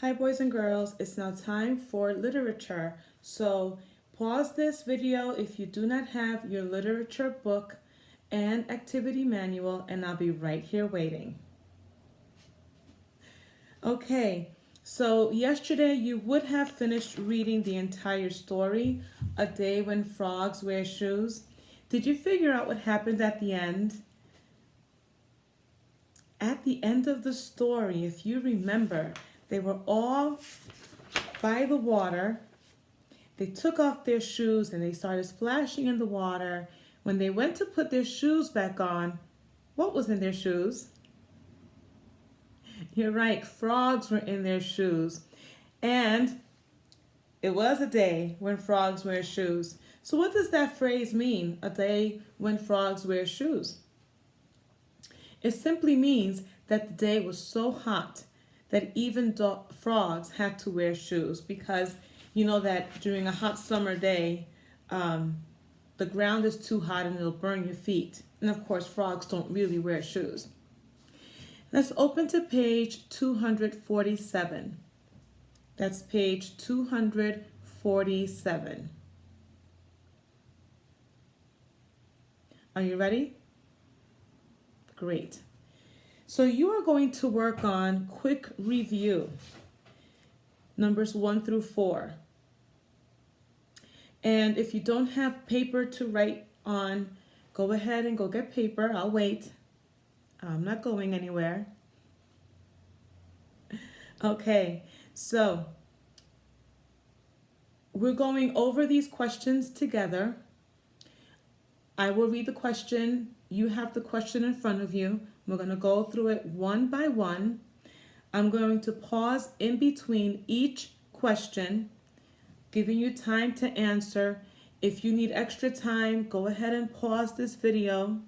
Hi boys and girls, it's now time for literature. So pause this video if you do not have your literature book and activity manual, and I'll be right here waiting. Okay, so yesterday you would have finished reading the entire story, A Day When Frogs Wear Shoes. Did you figure out what happened at the end? At the end of the story, if you remember, they were all by the water. They took off their shoes and they started splashing in the water. When they went to put their shoes back on, what was in their shoes? You're right, frogs were in their shoes. And it was a day when frogs wear shoes. So what does that phrase mean, a day when frogs wear shoes? It simply means that the day was so hot that even frogs had to wear shoes, because you know that during a hot summer day, the ground is too hot and it'll burn your feet. And of course, frogs don't really wear shoes. Let's open to page 247. That's page 247. Are you ready? Great. So you are going to work on quick review, numbers 1 through 4. And if you don't have paper to write on, go ahead and go get paper. I'll wait. I'm not going anywhere. Okay, so we're going over these questions together. I will read the question. You have the question in front of you. We're going to go through it one by one. I'm going to pause in between each question, giving you time to answer. If you need extra time, go ahead and pause this video,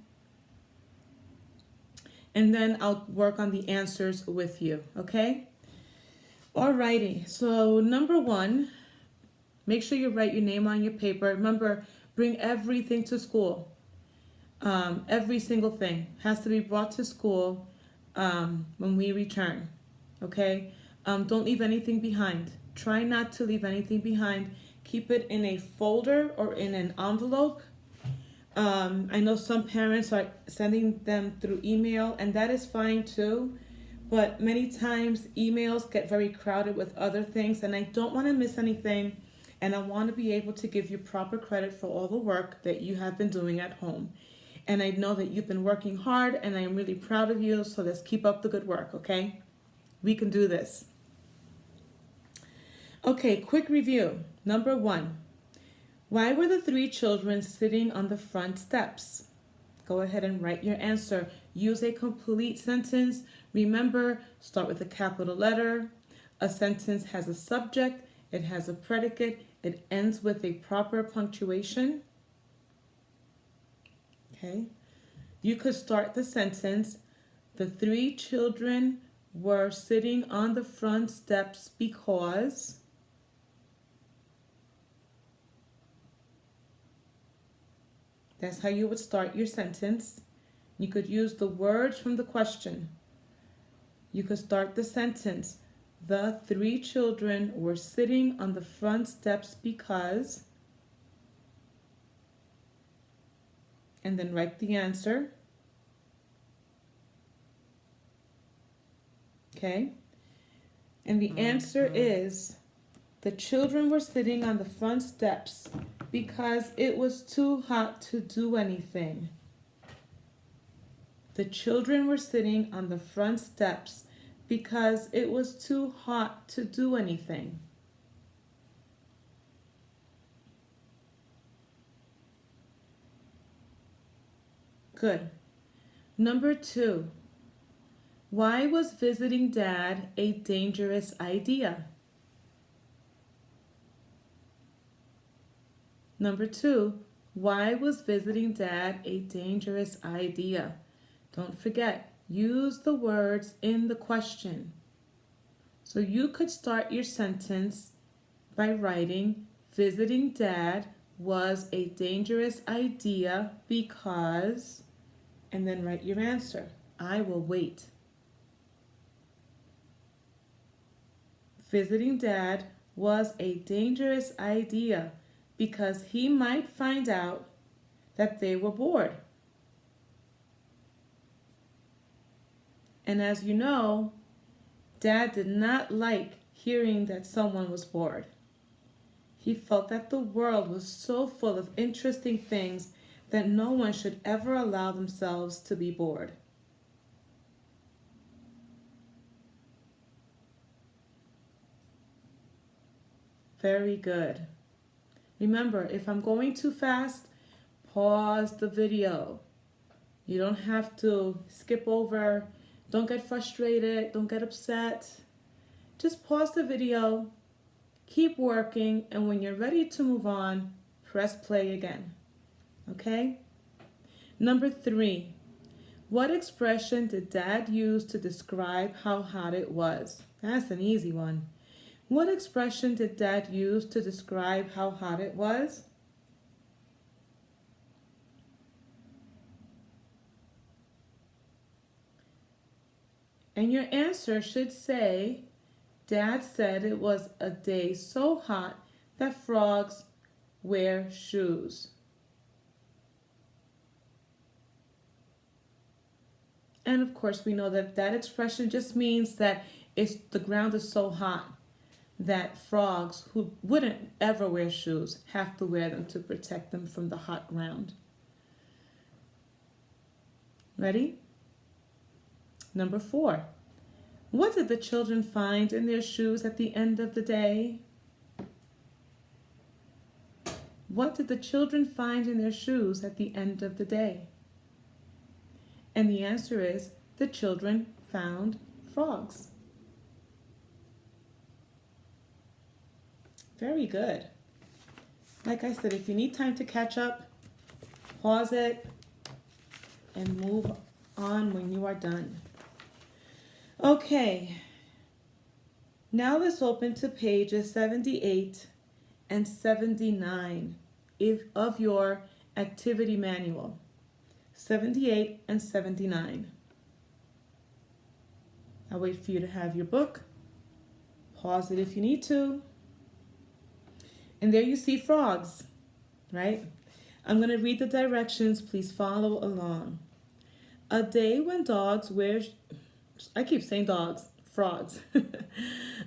and then I'll work on the answers with you, okay? Alrighty, so number 1, make sure you write your name on your paper. Remember, bring everything to school. Every single thing has to be brought to school when we return, okay? Don't leave anything behind. Try not to leave anything behind. Keep it in a folder or in an envelope. I know some parents are sending them through email, and that is fine too. But many times emails get very crowded with other things, and I don't want to miss anything. And I want to be able to give you proper credit for all the work that you have been doing at home. And I know that you've been working hard, and I am really proud of you. So let's keep up the good work, okay? We can do this. Okay, quick review. Number 1. Why were the 3 children sitting on the front steps? Go ahead and write your answer. Use a complete sentence. Remember, start with a capital letter. A sentence has a subject, it has a predicate, it ends with a proper punctuation. Okay. You could start the sentence, the 3 children were sitting on the front steps because. That's how you would start your sentence. You could use the words from the question. You could start the sentence, the 3 children were sitting on the front steps because, and then write the answer. Okay? And the answer is, the children were sitting on the front steps because it was too hot to do anything. The children were sitting on the front steps because it was too hot to do anything. Good. Number 2. Why was visiting Dad a dangerous idea? Number 2. Why was visiting Dad a dangerous idea? Don't forget, use the words in the question. So you could start your sentence by writing, visiting Dad was a dangerous idea because, and then write your answer. I will wait. Visiting Dad was a dangerous idea because he might find out that they were bored. And as you know, Dad did not like hearing that someone was bored. He felt that the world was so full of interesting things that no one should ever allow themselves to be bored. Very good. Remember, if I'm going too fast, pause the video. You don't have to skip over. Don't get frustrated. Don't get upset. Just pause the video, keep working, and when you're ready to move on, press play again. Okay? Number 3. What expression did Dad use to describe how hot it was? That's an easy one. What expression did Dad use to describe how hot it was? And your answer should say, Dad said it was a day so hot that frogs wear shoes. And of course, we know that that expression just means that the ground is so hot that frogs who wouldn't ever wear shoes have to wear them to protect them from the hot ground. Ready? Number 4. What did the children find in their shoes at the end of the day? What did the children find in their shoes at the end of the day? And the answer is, the children found frogs. Very good. Like I said, if you need time to catch up, pause it and move on when you are done. Okay, now let's open to pages 78 and 79 of your activity manual. 78 and 79. I'll wait for you to have your book. Pause it if you need to. And there you see frogs, right? I'm going to read the directions. Please follow along. A day when dogs wear... I keep saying dogs, frogs.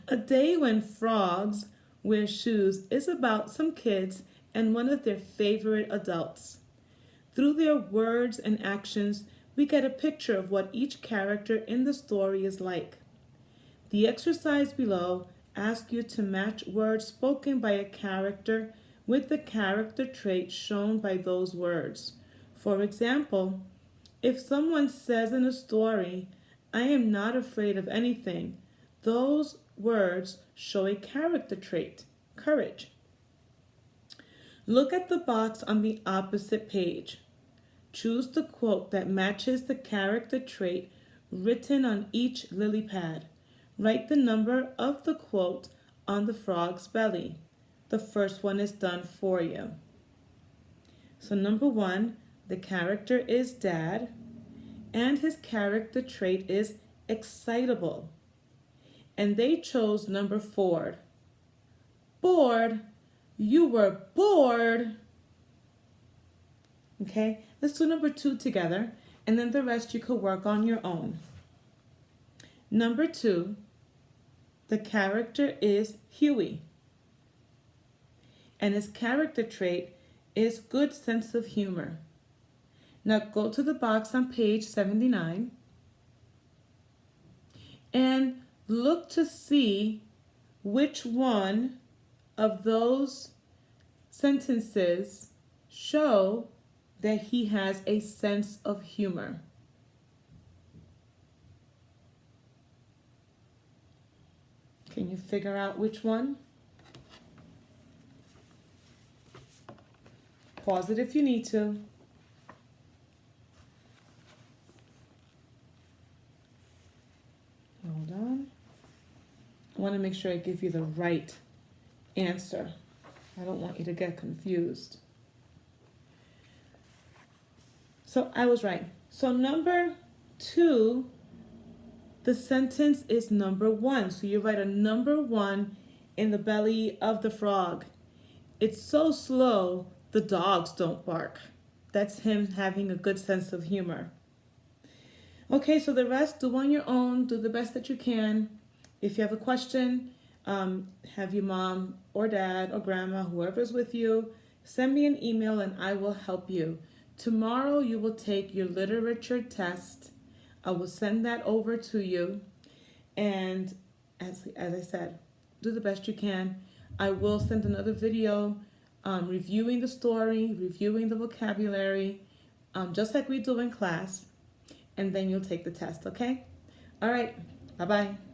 A day when frogs wear shoes is about some kids and one of their favorite adults. Through their words and actions, we get a picture of what each character in the story is like. The exercise below asks you to match words spoken by a character with the character trait shown by those words. For example, if someone says in a story, I am not afraid of anything, those words show a character trait, courage. Look at the box on the opposite page. Choose the quote that matches the character trait written on each lily pad. Write the number of the quote on the frog's belly. The first one is done for you. So number 1, the character is Dad, and his character trait is excitable. And they chose number 4. Bored. You were bored. Okay, let's do number 2 together, and then the rest you could work on your own. Number 2, the character is Huey, and his character trait is good sense of humor. Now go to the box on page 79 and look to see which one of those sentences show that he has a sense of humor. Can you figure out which one? Pause it if you need to. Hold on. I want to make sure I give you the right answer. I don't want you to get confused. So I was right. So number 2 The sentence is number one. So you write a number one in the belly of the frog. It's so slow, the dogs don't bark. That's him having a good sense of humor. Okay, so the rest, do on your own. Do the best that you can. If you have a question, have your mom or dad or grandma, whoever's with you, send me an email and I will help you. Tomorrow you will take your literature test. I will send that over to you. And as I said, do the best you can. I will send another video reviewing the story, reviewing the vocabulary, just like we do in class. And then you'll take the test, okay? All right. Bye-bye.